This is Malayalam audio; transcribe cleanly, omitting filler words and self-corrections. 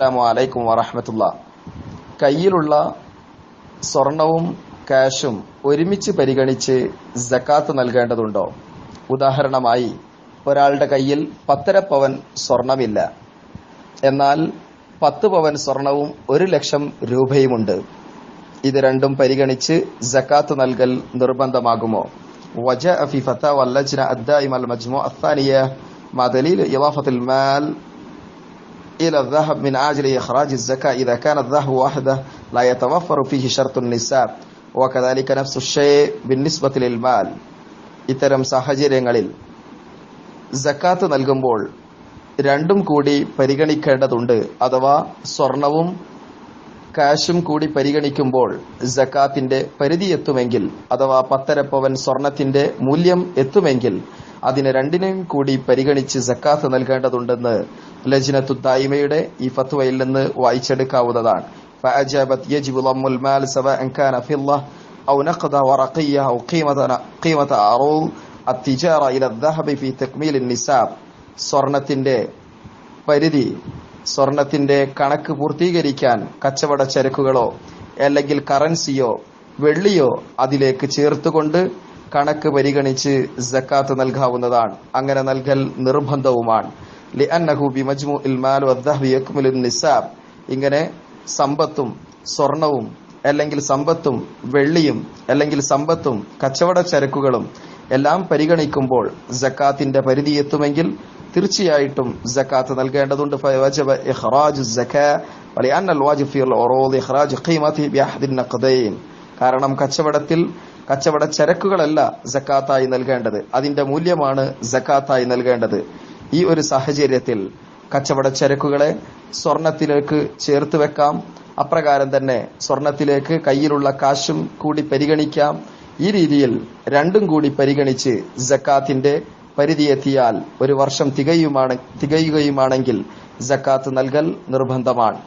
അസ്സലാമു അലൈക്കും വറഹ്മത്തുള്ളാഹി. കയ്യിലുള്ള സ്വർണവും കാശും ഒരുമിച്ച് പരിഗണിച്ച് സക്കാത്ത് നൽകേണ്ടതുണ്ടോ? ഉദാഹരണമായി, ഒരാളുടെ കയ്യിൽ 1.5 പവൻ സ്വർണമില്ല, എന്നാൽ 10 പവൻ സ്വർണവും 1,00,000 രൂപയുമുണ്ട്. ഇത് രണ്ടും പരിഗണിച്ച് സക്കാത്ത് നൽകൽ നിർബന്ധമാകുമോ? وجاء في فتاوى اللجنة الدائمة المجموعة الثانية مع دليل إضافة المال إلى الذهب من أجل إخراج الزكاة إذا كان الذهب وحده لا يتوفر فيه شرط النساب وكذلك نفس الشيء بالنسبة للمال. ഇത്തരം സാഹചര്യങ്ങളിൽ സക്കാത്ത് നൽകുമ്പോൾ രണ്ടും കൂടി പരിഗണിക്കേണ്ടതുണ്ട്. അഥവാ സ്വർണവും കാശും കൂടി പരിഗണിക്കുമ്പോൾ സക്കാത്തിന്റെ പരിധി എത്തുമെങ്കിൽ, അഥവാ 1.5 പവൻ സ്വർണത്തിന്റെ മൂല്യം എത്തുമെങ്കിൽ അതിന് രണ്ടിനെയും കൂടി പരിഗണിച്ച് സക്കാത്ത് നൽകേണ്ടതുണ്ടെന്ന് ലജ്നത്തു ദായിമയുടെ ഈ ഫത്വയിൽ നിന്ന് വായിച്ചെടുക്കാവുന്നതാണ്. فأجابت يجب ضم المال سواء كان فضة أو نقد ورقية أو قيمة عروض التجارة إلى الذهب في تكميل النساب. സ്വർണത്തിന്റെ കണക്ക് പൂർത്തീകരിക്കാൻ കച്ചവട ചരക്കുകളോ അല്ലെങ്കിൽ കറൻസിയോ വെള്ളിയോ അതിലേക്ക് ചേർത്തുകൊണ്ട് കണക്ക് പരിഗണിച്ച് സക്കാത്ത് നൽകാവുന്നതാണ്. അങ്ങനെ നൽകൽ നിർബന്ധവുമാണ്. ലിഅന്നഹു ബിമജ്മുഇൽ മാൽ വദ്ദഹബി യക്മിലു നിസാബ്. ഇങ്ങനെ സമ്പത്തും സ്വർണവും അല്ലെങ്കിൽ സമ്പത്തും വെള്ളിയും അല്ലെങ്കിൽ സമ്പത്തും കച്ചവട ചരക്കുകളും എല്ലാം പരിഗണിക്കുമ്പോൾ സക്കാത്തിന്റെ പരിധി എത്തുമെങ്കിൽ തീർച്ചയായിട്ടും സക്കാത്ത് നൽകേണ്ടതുണ്ട്. ഫവജബ ഇഖ്റാജു സക്കാ വലിഅന്ന അൽവാജിബ് ഫി അൽഉറൂദ് ഇഖ്റാജ് ഖീമതി ബിഅഹദി നഖദൈൻ. കാരണം കച്ചവട ചരക്കുകളല്ല സക്കാത്തായി നൽകേണ്ടത്, അതിന്റെ മൂല്യമാണ് സക്കാത്തായി നൽകേണ്ടത്. ഈ ഒരു സാഹചര്യത്തിൽ കച്ചവട ചരക്കുകളെ സ്വർണത്തിലേക്ക് ചേർത്ത് വെക്കാം. അപ്രകാരം തന്നെ സ്വർണത്തിലേക്ക് കയ്യിലുള്ള കാശും കൂടി പരിഗണിക്കാം. ഈ രീതിയിൽ രണ്ടും കൂടി പരിഗണിച്ച് സക്കാത്തിന്റെ പരിധി എത്തിയാൽ 1 വർഷം തികയുകയുമാണെങ്കിൽ സക്കാത്ത് നൽകൽ നിർബന്ധമാണ്.